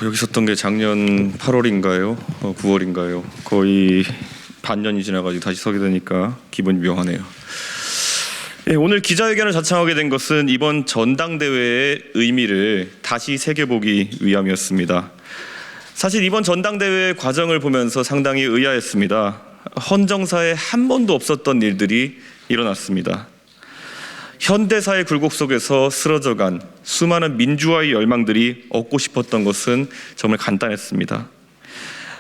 여기 있었던 게 작년 8월인가요? 9월인가요? 거의 반년이 지나가지고 다시 서게 되니까 기분이 묘하네요. 오늘 기자회견을 자청하게 된 것은 이번 전당대회의 의미를 다시 새겨보기 위함이었습니다. 사실 이번 전당대회 과정을 보면서 상당히 의아했습니다. 헌정사에 한 번도 없었던 일들이 일어났습니다. 현대사의 굴곡 속에서 쓰러져간 수많은 민주화의 열망들이 얻고 싶었던 것은 정말 간단했습니다.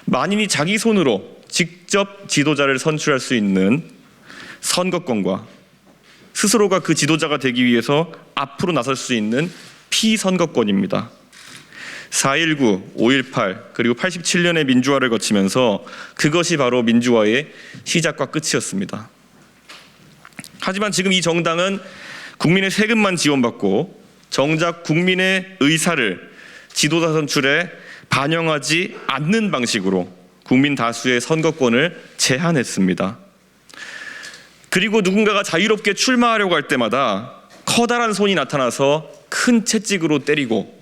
만인이 자기 손으로 직접 지도자를 선출할 수 있는 선거권과 스스로가 그 지도자가 되기 위해서 앞으로 나설 수 있는 피선거권입니다. 4.19, 5.18 그리고 87년의 민주화를 거치면서 그것이 바로 민주화의 시작과 끝이었습니다. 하지만 지금 이 정당은 국민의 세금만 지원받고 정작 국민의 의사를 지도자 선출에 반영하지 않는 방식으로 국민 다수의 선거권을 제한했습니다. 그리고 누군가가 자유롭게 출마하려고 할 때마다 커다란 손이 나타나서 큰 채찍으로 때리고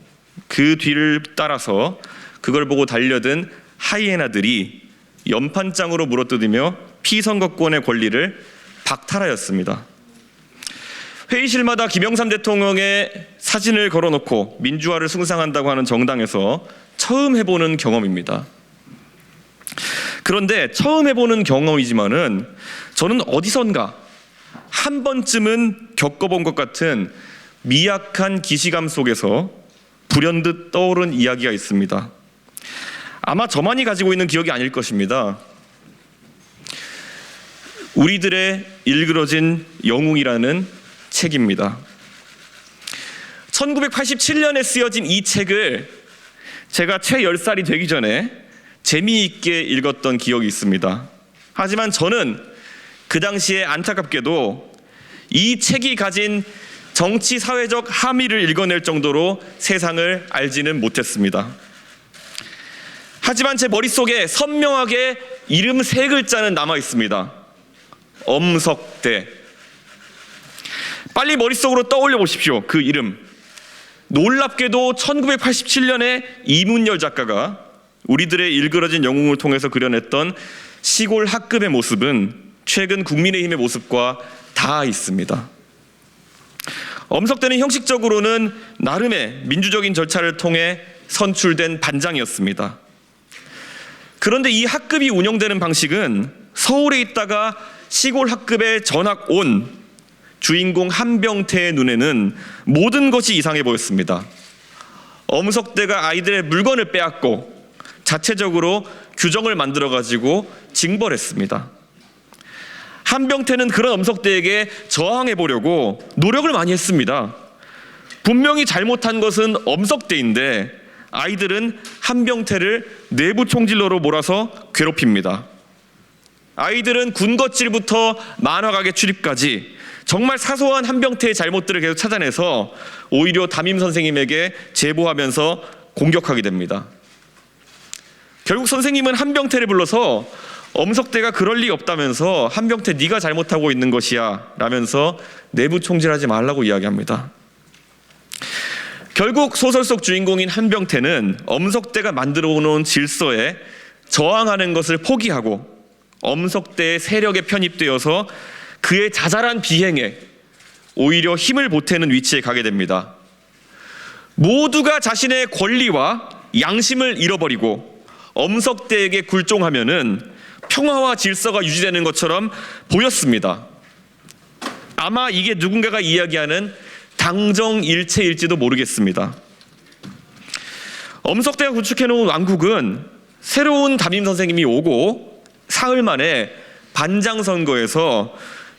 그 뒤를 따라서 그걸 보고 달려든 하이에나들이 연판장으로 물어뜯으며 피선거권의 권리를 박탈하였습니다. 회의실마다 김영삼 대통령의 사진을 걸어놓고 민주화를 숭상한다고 하는 정당에서 처음 해보는 경험입니다. 그런데 처음 해보는 경험이지만은 저는 어디선가 한 번쯤은 겪어본 것 같은 미약한 기시감 속에서 불현듯 떠오른 이야기가 있습니다. 아마 저만이 가지고 있는 기억이 아닐 것입니다. 우리들의 일그러진 영웅이라는 책입니다. 1987년에 쓰여진 이 책을 제가 채 10살이 되기 전에 재미있게 읽었던 기억이 있습니다. 하지만 저는 그 당시에 안타깝게도 이 책이 가진 정치 사회적 함의를 읽어낼 정도로 세상을 알지는 못했습니다. 하지만 제 머릿속에 선명하게 이름 3글자는 남아 있습니다. 엄석대. 빨리 머릿속으로 떠올려 보십시오. 그 이름. 놀랍게도 1987년에 이문열 작가가 우리들의 일그러진 영웅을 통해서 그려냈던 시골 학급의 모습은 최근 국민의힘의 모습과 다 있습니다. 엄석대는 형식적으로는 나름의 민주적인 절차를 통해 선출된 반장이었습니다. 그런데 이 학급이 운영되는 방식은 서울에 있다가 시골 학급에 전학 온 주인공 한병태의 눈에는 모든 것이 이상해 보였습니다. 엄석대가 아이들의 물건을 빼앗고 자체적으로 규정을 만들어가지고 징벌했습니다. 한병태는 그런 엄석대에게 저항해 보려고 노력을 많이 했습니다. 분명히 잘못한 것은 엄석대인데 아이들은 한병태를 내부 총질러로 몰아서 괴롭힙니다. 아이들은 군것질부터 만화가게 출입까지 정말 사소한 한병태의 잘못들을 계속 찾아내서 오히려 담임 선생님에게 제보하면서 공격하게 됩니다. 결국 선생님은 한병태를 불러서 엄석대가 그럴 리 없다면서 한병태 네가 잘못하고 있는 것이야 라면서 내부 총질하지 말라고 이야기합니다. 결국 소설 속 주인공인 한병태는 엄석대가 만들어 놓은 질서에 저항하는 것을 포기하고 엄석대의 세력에 편입되어서 그의 자잘한 비행에 오히려 힘을 보태는 위치에 가게 됩니다. 모두가 자신의 권리와 양심을 잃어버리고 엄석대에게 굴종하면은 평화와 질서가 유지되는 것처럼 보였습니다. 아마 이게 누군가가 이야기하는 당정일체일지도 모르겠습니다. 엄석대가 구축해놓은 왕국은 새로운 담임 선생님이 오고 사흘 만에 반장선거에서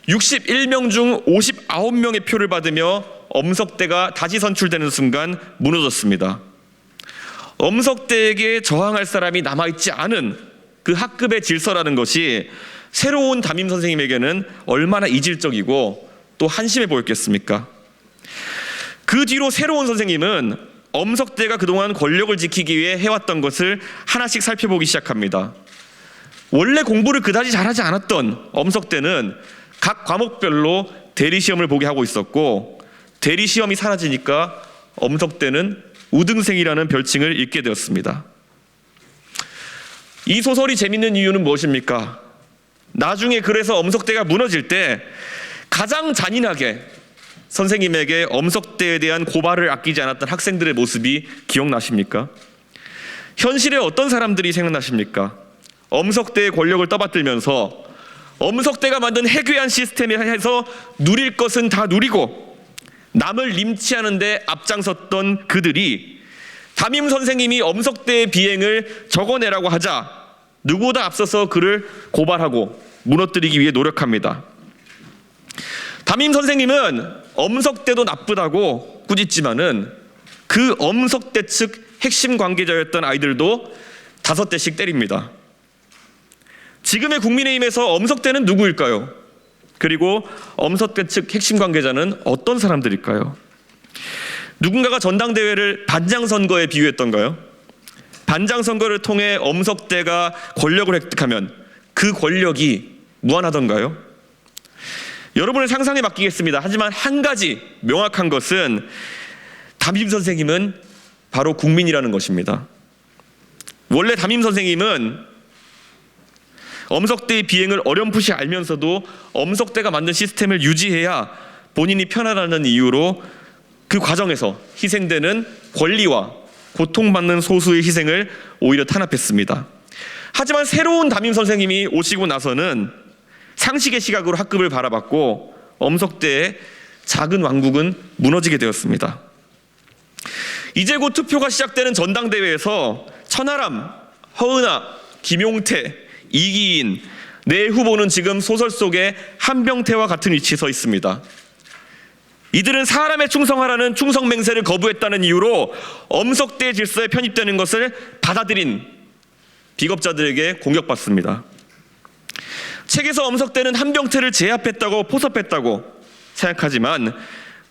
61명 중 59명의 표를 받으며 엄석대가 다시 선출되는 순간 무너졌습니다. 엄석대에게 저항할 사람이 남아있지 않은 그 학급의 질서라는 것이 새로운 담임 선생님에게는 얼마나 이질적이고 또 한심해 보였겠습니까? 그 뒤로 새로운 선생님은 엄석대가 그동안 권력을 지키기 위해 해왔던 것을 하나씩 살펴보기 시작합니다. 원래 공부를 그다지 잘하지 않았던 엄석대는 각 과목별로 대리시험을 보게 하고 있었고 대리시험이 사라지니까 엄석대는 우등생이라는 별칭을 잊게 되었습니다. 이 소설이 재밌는 이유는 무엇입니까? 나중에 그래서 엄석대가 무너질 때 가장 잔인하게 선생님에게 엄석대에 대한 고발을 아끼지 않았던 학생들의 모습이 기억나십니까? 현실에 어떤 사람들이 생각나십니까? 엄석대의 권력을 떠받들면서 엄석대가 만든 해괴한 시스템에 해서 누릴 것은 다 누리고 남을 림치하는 데 앞장섰던 그들이 담임 선생님이 엄석대의 비행을 적어내라고 하자 누구보다 앞서서 그를 고발하고 무너뜨리기 위해 노력합니다. 담임 선생님은 엄석대도 나쁘다고 꾸짖지만은 그 엄석대 측 핵심 관계자였던 아이들도 5대씩 때립니다. 지금의 국민의힘에서 엄석대는 누구일까요? 그리고 엄석대 측 핵심 관계자는 어떤 사람들일까요? 누군가가 전당대회를 반장선거에 비유했던가요? 반장선거를 통해 엄석대가 권력을 획득하면 그 권력이 무한하던가요? 여러분의 상상에 맡기겠습니다. 하지만 한 가지 명확한 것은 담임 선생님은 바로 국민이라는 것입니다. 원래 담임 선생님은 엄석대의 비행을 어렴풋이 알면서도 엄석대가 만든 시스템을 유지해야 본인이 편하다는 이유로 그 과정에서 희생되는 권리와 고통받는 소수의 희생을 오히려 탄압했습니다. 하지만 새로운 담임 선생님이 오시고 나서는 상식의 시각으로 학급을 바라봤고 엄석대의 작은 왕국은 무너지게 되었습니다. 이제 곧 투표가 시작되는 전당대회에서 천하람, 허은하, 김용태, 이기인 네 후보는 지금 소설 속의 한병태와 같은 위치에 서 있습니다. 이들은 사람에 충성하라는 충성맹세를 거부했다는 이유로 엄석대 질서에 편입되는 것을 받아들인 비겁자들에게 공격받습니다. 책에서 엄석대는 한병태를 제압했다고 포섭했다고 생각하지만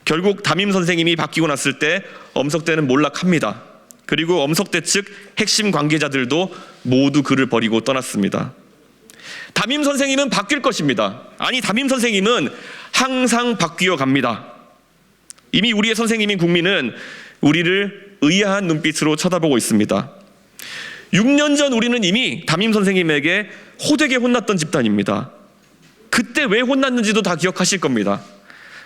결국 담임 선생님이 바뀌고 났을 때 엄석대는 몰락합니다. 그리고 엄석대 측 핵심 관계자들도 모두 그를 버리고 떠났습니다. 담임 선생님은 바뀔 것입니다. 아니, 담임 선생님은 항상 바뀌어 갑니다. 이미 우리의 선생님인 국민은 우리를 의아한 눈빛으로 쳐다보고 있습니다. 6년 전 우리는 이미 담임 선생님에게 호되게 혼났던 집단입니다. 그때 왜 혼났는지도 다 기억하실 겁니다.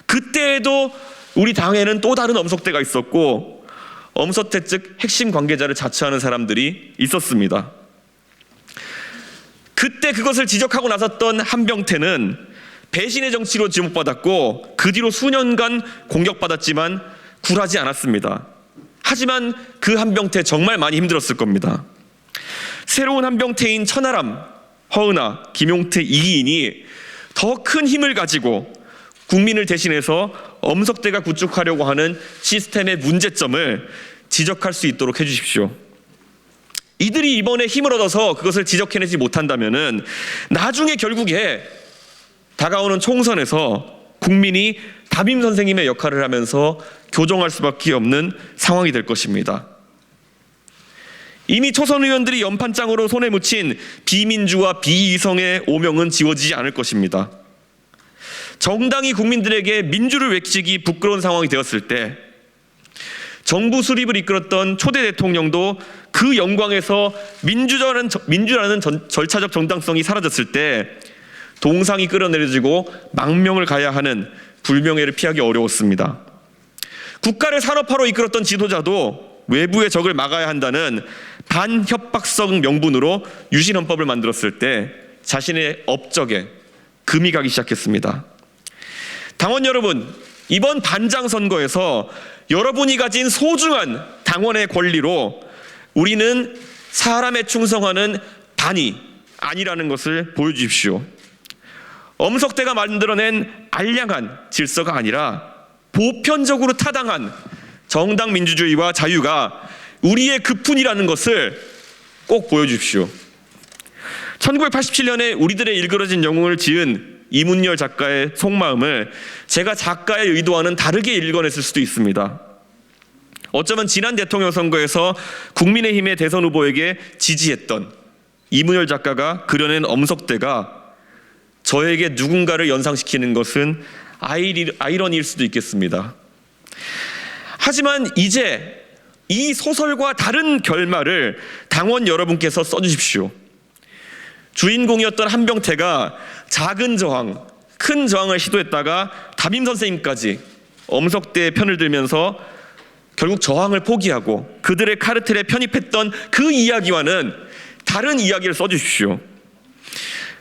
그때에도 우리 당에는 또 다른 엄석대가 있었고 엄석대 측 핵심 관계자를 자처하는 사람들이 있었습니다. 그때 그것을 지적하고 나섰던 한병태는 배신의 정치로 지목받았고 그 뒤로 수년간 공격받았지만 굴하지 않았습니다. 하지만 그 한병태 정말 많이 힘들었을 겁니다. 새로운 한병태인 천하람, 허은하, 김용태, 이기인이 더 큰 힘을 가지고 국민을 대신해서 엄석대가 구축하려고 하는 시스템의 문제점을 지적할 수 있도록 해주십시오. 이들이 이번에 힘을 얻어서 그것을 지적해내지 못한다면은 나중에 결국에 다가오는 총선에서 국민이 담임 선생님의 역할을 하면서 교정할 수밖에 없는 상황이 될 것입니다. 이미 초선 의원들이 연판장으로 손에 묻힌 비민주와 비이성의 오명은 지워지지 않을 것입니다. 정당이 국민들에게 민주를 외치기 부끄러운 상황이 되었을 때 정부 수립을 이끌었던 초대 대통령도 그 영광에서 민주라는 절차적 정당성이 사라졌을 때 동상이 끌어내려지고 망명을 가야 하는 불명예를 피하기 어려웠습니다. 국가를 산업화로 이끌었던 지도자도 외부의 적을 막아야 한다는 반협박성 명분으로 유신헌법을 만들었을 때 자신의 업적에 금이 가기 시작했습니다. 당원 여러분, 이번 반장선거에서 여러분이 가진 소중한 당원의 권리로 우리는 사람에 충성하는 반이 아니라는 것을 보여주십시오. 엄석대가 만들어낸 알량한 질서가 아니라 보편적으로 타당한 정당 민주주의와 자유가 우리의 급훈이라는 것을 꼭 보여주십시오. 1987년에 우리들의 일그러진 영웅을 지은 이문열 작가의 속마음을 제가 작가의 의도와는 다르게 읽어냈을 수도 있습니다. 어쩌면 지난 대통령 선거에서 국민의힘의 대선 후보에게 지지했던 이문열 작가가 그려낸 엄석대가 저에게 누군가를 연상시키는 것은 아이러니일 수도 있겠습니다. 하지만 이제 이 소설과 다른 결말을 당원 여러분께서 써주십시오. 주인공이었던 한병태가 작은 저항, 큰 저항을 시도했다가 담임 선생님까지 엄석대의 편을 들면서 결국 저항을 포기하고 그들의 카르텔에 편입했던 그 이야기와는 다른 이야기를 써주십시오.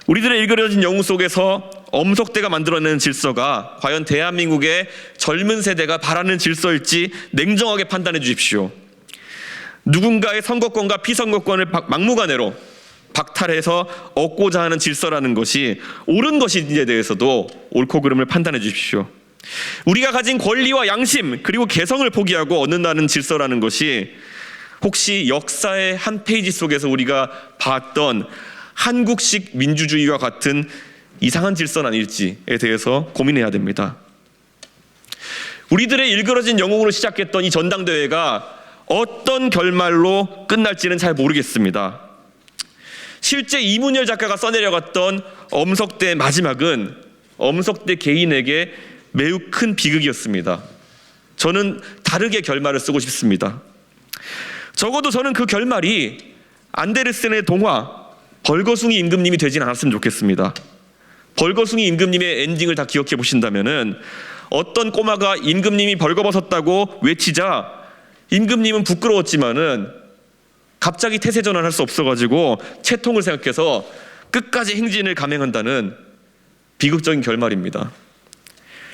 우리들의 일그러진 영웅 속에서 엄석대가 만들어내는 질서가 과연 대한민국의 젊은 세대가 바라는 질서일지 냉정하게 판단해 주십시오. 누군가의 선거권과 피선거권을 막무가내로 박탈해서 얻고자 하는 질서라는 것이 옳은 것인지에 대해서도 옳고 그름을 판단해 주십시오. 우리가 가진 권리와 양심 그리고 개성을 포기하고 얻는다는 질서라는 것이 혹시 역사의 한 페이지 속에서 우리가 봤던 한국식 민주주의와 같은 이상한 질서는 아닐지에 대해서 고민해야 됩니다. 우리들의 일그러진 영웅으로 시작했던 이 전당대회가 어떤 결말로 끝날지는 잘 모르겠습니다. 실제 이문열 작가가 써내려갔던 엄석대의 마지막은 엄석대 개인에게 매우 큰 비극이었습니다. 저는 다르게 결말을 쓰고 싶습니다. 적어도 저는 그 결말이 안데르센의 동화 벌거숭이 임금님이 되진 않았으면 좋겠습니다. 벌거숭이 임금님의 엔딩을 다 기억해 보신다면은 어떤 꼬마가 임금님이 벌거벗었다고 외치자 임금님은 부끄러웠지만은 갑자기 태세 전환할 수 없어가지고 채통을 생각해서 끝까지 행진을 감행한다는 비극적인 결말입니다.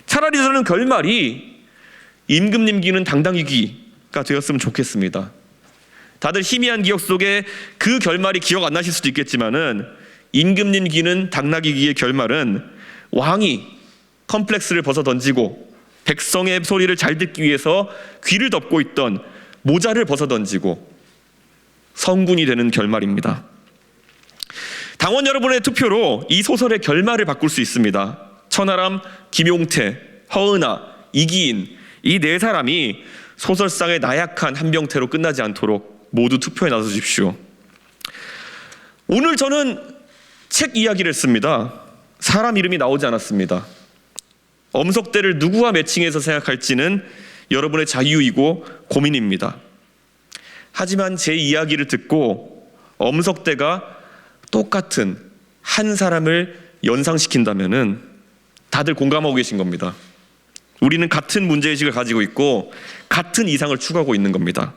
차라리 저는 결말이 임금님 기는 당당히 기가 되었으면 좋겠습니다. 다들 희미한 기억 속에 그 결말이 기억 안 나실 수도 있겠지만은 임금님 기는 당나귀 기의 결말은 왕이 컴플렉스를 벗어 던지고 백성의 소리를 잘 듣기 위해서 귀를 덮고 있던 모자를 벗어 던지고 성군이 되는 결말입니다. 당원 여러분의 투표로 이 소설의 결말을 바꿀 수 있습니다. 천하람, 김용태, 허은하, 이기인 이 네 사람이 소설상의 나약한 한병태로 끝나지 않도록 모두 투표에 나서 주십시오. 오늘 저는 책 이야기를 씁니다. 사람 이름이 나오지 않았습니다. 엄석대를 누구와 매칭해서 생각할지는 여러분의 자유이고 고민입니다. 하지만 제 이야기를 듣고 엄석대가 똑같은 한 사람을 연상시킨다면은 다들 공감하고 계신 겁니다. 우리는 같은 문제의식을 가지고 있고 같은 이상을 추구하고 있는 겁니다.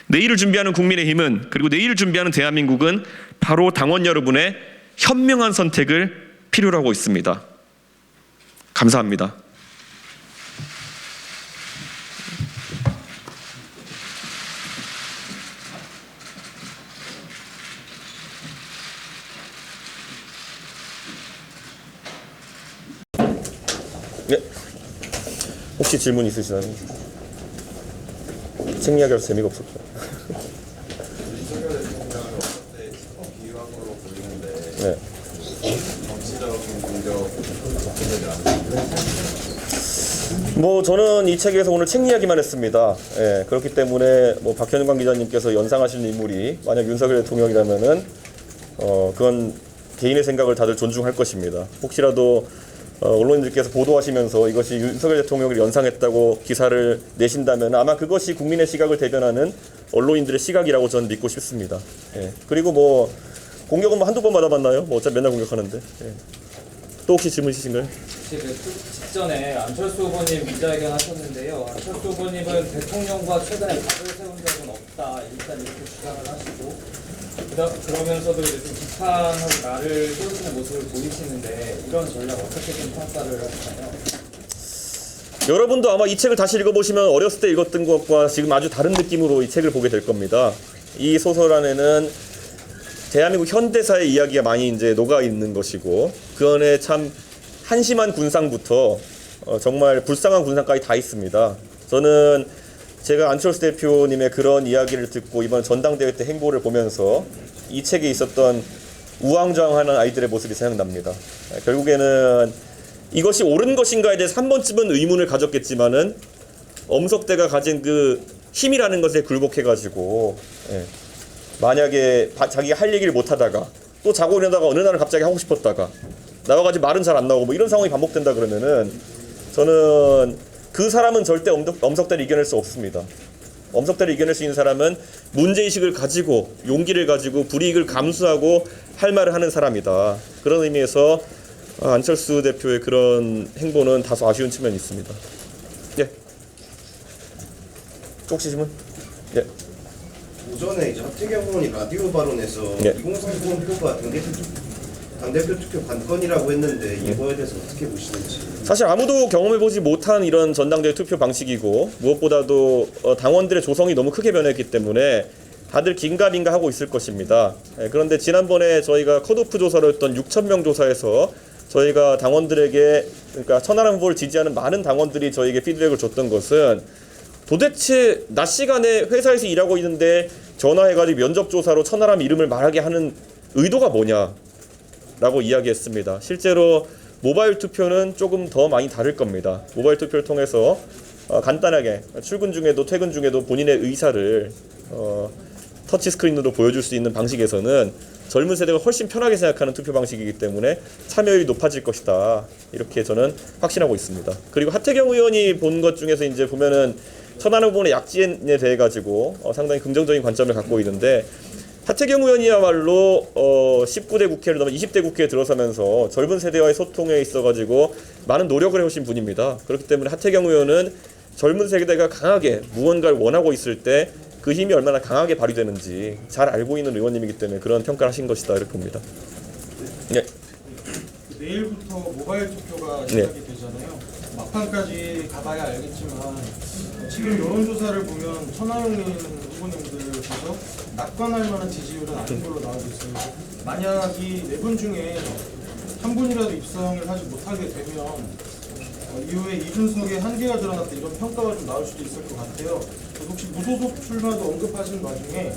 내일을 준비하는 국민의힘은 그리고 내일을 준비하는 대한민국은 바로 당원 여러분의 현명한 선택을 필요로 하고 있습니다. 감사합니다. 네. 혹시 질문 있으시나요? 책 이야기라서 재미가 없었죠. 네. 뭐 저는 이 책에서 오늘 책 이야기만 했습니다. 예, 그렇기 때문에 뭐 박현광 기자님께서 연상하시는 인물이 만약 윤석열 대통령이라면은 그건 개인의 생각을 다들 존중할 것입니다. 혹시라도 언론인들께서 보도하시면서 이것이 윤석열 대통령을 연상했다고 기사를 내신다면 아마 그것이 국민의 시각을 대변하는 언론인들의 시각이라고 저는 믿고 싶습니다. 예. 그리고 뭐 공격은 뭐 한두 번 받아봤나요? 뭐 어차피 맨날 공격하는데. 예. 또 혹시 질문 있으신가요? 직전에 안철수 후보님 기자회견 하셨는데요. 안철수 후보님은 대통령과 최근에 각을 세운 적은 없다. 일단 이렇게 주장을 하시고 그러면서도 이제 좀 비판하고 나를 세우시는 모습을 보이시는데 이런 전략 어떻게 좀 평가를 하시나요? 여러분도 아마 이 책을 다시 읽어보시면 어렸을 때 읽었던 것과 지금 아주 다른 느낌으로 이 책을 보게 될 겁니다. 이 소설 안에는 대한민국 현대사의 이야기가 많이 이제 녹아 있는 것이고 그 안에 참 한심한 군상부터 정말 불쌍한 군상까지 다 있습니다. 저는 제가 안철수 대표님의 그런 이야기를 듣고 이번 전당대회 때 행보를 보면서 이 책에 있었던 우왕좌왕하는 아이들의 모습이 생각납니다. 결국에는 이것이 옳은 것인가에 대해서 한 번쯤은 의문을 가졌겠지만은 엄석대가 가진 그 힘이라는 것에 굴복해가지고 만약에 자기가 할 얘기를 못하다가 또 자고 일어나다가 어느 날은 갑자기 하고 싶었다가 나와가지고 말은 잘 안 나오고 뭐 이런 상황이 반복된다 그러면은 저는 그 사람은 절대 엄석대를 이겨낼 수 없습니다. 엄석대를 이겨낼 수 있는 사람은 문제의식을 가지고 용기를 가지고 불이익을 감수하고 할 말을 하는 사람이다. 그런 의미에서 안철수 대표의 그런 행보는 다소 아쉬운 측면이 있습니다. 예. 혹시 질문? 예. 오전에 이제 하태경 의원이 라디오 발언에서 네. 2030 표가 당대표 투표 관건이라고 했는데 이거에 대해서 어떻게 보시는지. 사실 아무도 경험해보지 못한 이런 전당대회 투표 방식이고 무엇보다도 당원들의 조성이 너무 크게 변했기 때문에 다들 긴가민가 하고 있을 것입니다. 그런데 지난번에 저희가 컷오프 조사를 했던 6,000명 조사에서 저희가 당원들에게, 그러니까 천하람 후보를 지지하는 많은 당원들이 저희에게 피드백을 줬던 것은 도대체 낮 시간에 회사에서 일하고 있는데 전화해가지고 면접조사로 천하람 이름을 말하게 하는 의도가 뭐냐라고 이야기했습니다. 실제로 모바일 투표는 조금 더 많이 다를 겁니다. 모바일 투표를 통해서 간단하게 출근 중에도 퇴근 중에도 본인의 의사를 터치스크린으로 보여줄 수 있는 방식에서는 젊은 세대가 훨씬 편하게 생각하는 투표 방식이기 때문에 참여율이 높아질 것이다. 이렇게 저는 확신하고 있습니다. 그리고 하태경 의원이 본 것 중에서 이제 보면은 천하람 후보의 약진에 대해 가지고 상당히 긍정적인 관점을 갖고 있는데, 하태경 의원이야말로 19대 국회를 넘어 20대 국회에 들어서면서 젊은 세대와의 소통에 있어 가지고 많은 노력을 해오신 분입니다. 그렇기 때문에 하태경 의원은 젊은 세대가 강하게 무언가를 원하고 있을 때 그 힘이 얼마나 강하게 발휘되는지 잘 알고 있는 의원님이기 때문에 그런 평가를 하신 것이다 이렇게 봅니다. 네. 내일부터 모바일 투표가 네. 시작이 되잖아요. 막판까지 가봐야 알겠지만 지금 여론조사를 보면 천하용인 후보님들께서 낙관할 만한 지지율은 아닌 걸로 나오고 있어요. 만약 이 네 분 중에 한 분이라도 입성을 하지 못하게 되면 이후에 이준석의 한계가 드러났다 이런 평가가 좀 나올 수도 있을 것 같아요. 그래서 혹시 무소속 출마도 언급하시는 와중에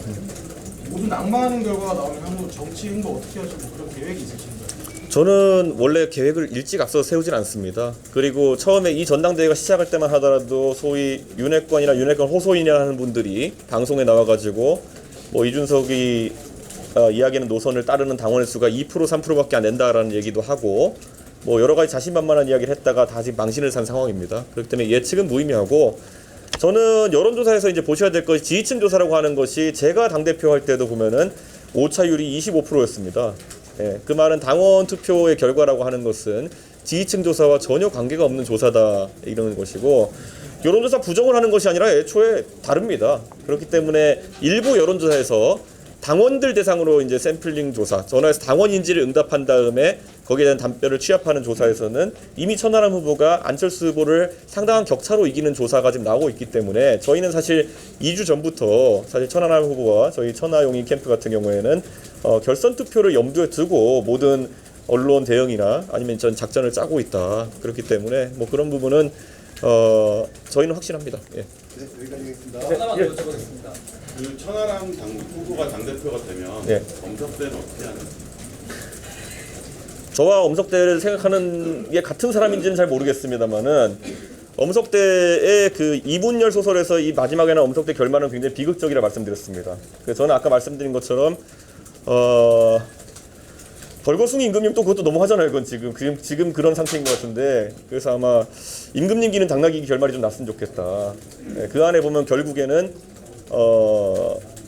모두 낙마하는 결과가 나오면 향후 정치 행보 어떻게 하시고 그런 계획이 있으신가요? 저는 원래 계획을 일찍 앞서 세우진 않습니다. 그리고 처음에 이 전당대회가 시작할 때만 하더라도 소위 윤핵관이나 윤핵관 호소인이라 하는 분들이 방송에 나와가지고 뭐 이준석이 이야기하는 노선을 따르는 당원의 수가 2% 3%밖에 안 된다라는 얘기도 하고 뭐 여러 가지 자신만만한 이야기를 했다가 다시 망신을 산 상황입니다. 그렇기 때문에 예측은 무의미하고, 저는 여론조사에서 이제 보셔야 될 것이 지지층 조사라고 하는 것이 제가 당대표 할 때도 보면은 오차율이 25%였습니다. 예, 그 말은 당원 투표의 결과라고 하는 것은 지지층 조사와 전혀 관계가 없는 조사다 이러는 것이고, 여론조사 부정을 하는 것이 아니라 애초에 다릅니다. 그렇기 때문에 일부 여론조사에서 당원들 대상으로 이제 샘플링 조사, 전화해서 당원 인지를 응답한 다음에 거기에 대한 답변을 취합하는 조사에서는 이미 천하람 후보가 안철수 후보를 상당한 격차로 이기는 조사가 지금 나오고 있기 때문에 저희는 사실 2주 전부터 사실 천하람 후보와 저희 천하용인 캠프 같은 경우에는 결선 투표를 염두에 두고 모든 언론 대응이나 아니면 전 작전을 짜고 있다. 그렇기 때문에 뭐 그런 부분은 저희는 확신합니다. 예. 네, 여기까지겠습니다. 하나만 더 여쭤보겠습니다. 그 천하람 후보가 당대표가 되면 네. 엄석대는 어떻게 하는? 저와 엄석대를 생각하는 게 같은 사람인지는 잘 모르겠습니다만은 엄석대의 그 이분열 소설에서 이 마지막에 나온 엄석대 결말은 굉장히 비극적이라 말씀드렸습니다. 그래서 저는 아까 말씀드린 것처럼 벌거숭이 임금님 또 그것도 너무 하잖아요. 그건 지금 그런 상태인 것 같은데, 그래서 아마 임금님기는 당나귀기 결말이 좀 났으면 좋겠다. 예, 그 안에 보면 결국에는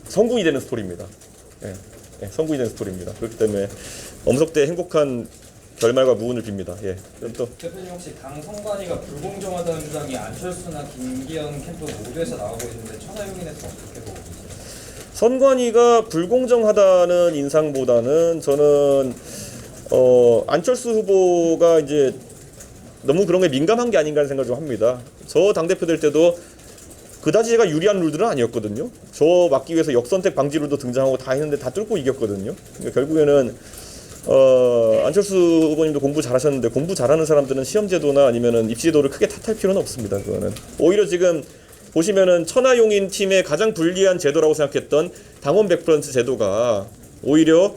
성공이 되는 스토리입니다. 예, 성공이 되는 스토리입니다. 그렇기 때문에 엄석대의 행복한 결말과 무운을 빕니다. 예. 그럼 또 대표님 혹시 당 선관위가 불공정하다는 주장이 안철수나 김기현 캠프 모두에서 나오고 있는데 천하용인에서 어떻게 보고 계세요? 선관위가 불공정하다는 인상보다는 저는 안철수 후보가 이제 너무 그런 게 민감한 게 아닌가 하는 생각을 좀 합니다. 저 당대표 될 때도 그다지 제가 유리한 룰들은 아니었거든요. 저 막기 위해서 역선택 방지 룰도 등장하고 다 했는데 다 뚫고 이겼거든요. 그러니까 결국에는 안철수 후보님도 공부 잘하셨는데 공부 잘하는 사람들은 시험제도나 아니면은 입시제도를 크게 탓할 필요는 없습니다. 그거는 오히려 지금 보시면은 천하용인 팀의 가장 불리한 제도라고 생각했던 당원 100% 제도가 오히려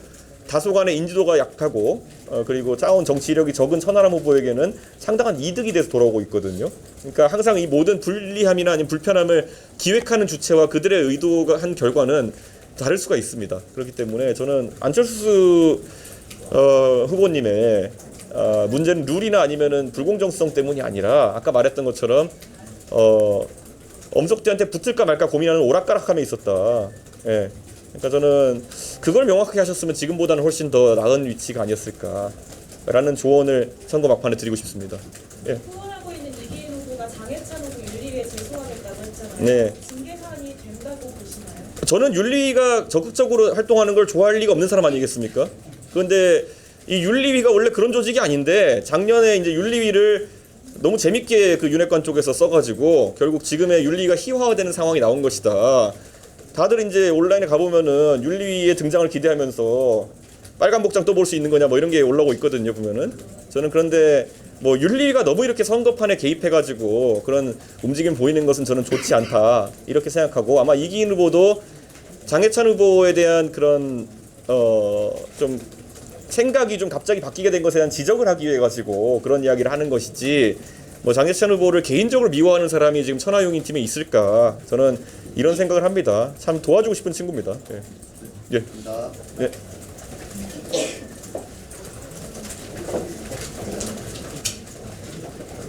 다소간의 인지도가 약하고 그리고 짜온 정치 이력이 적은 천하람 후보에게는 상당한 이득이 돼서 돌아오고 있거든요. 그러니까 항상 이 모든 불리함이나 아니면 불편함을 기획하는 주체와 그들의 의도가 한 결과는 다를 수가 있습니다. 그렇기 때문에 저는 안철수 후보님의 문제는 룰이나 아니면은 불공정성 때문이 아니라 아까 말했던 것처럼 엄석대한테 붙을까 말까 고민하는 오락가락함에 있었다. 예. 그러니까 저는 그걸 명확하게 하셨으면 지금보다는 훨씬 더 나은 위치가 아니었을까라는 조언을 선거 막판에 드리고 싶습니다. 예. 후원하고 있는 이기인 후보가 장해찬 후보 윤리위에 제소하겠다고 했잖아요. 네. 징계 사안이 된다고 보시나요? 저는 윤리위가 적극적으로 활동하는 걸 좋아할 리가 없는 사람 아니겠습니까? 그런데 이 윤리위가 원래 그런 조직이 아닌데 작년에 이제 윤리위를 너무 재밌게 그 윤핵관 쪽에서 써가지고 결국 지금의 윤리위가 희화화되는 상황이 나온 것이다. 다들 이제 온라인에 가보면은 윤리위의 등장을 기대하면서 빨간 복장 또 볼 수 있는 거냐 뭐 이런 게 올라오고 있거든요 보면은. 저는 그런데 뭐 윤리위가 너무 이렇게 선거판에 개입해가지고 그런 움직임 보이는 것은 저는 좋지 않다 이렇게 생각하고, 아마 이기인 후보도 장해찬 후보에 대한 그런 좀 생각이 좀 갑자기 바뀌게 된 것에 대한 지적을 하기 위해 가지고 그런 이야기를 하는 것이지, 뭐 장해찬 후보를 개인적으로 미워하는 사람이 지금 천하용인 팀에 있을까, 저는 이런 생각을 합니다. 참 도와주고 싶은 친구입니다. 예. 예. 나 예.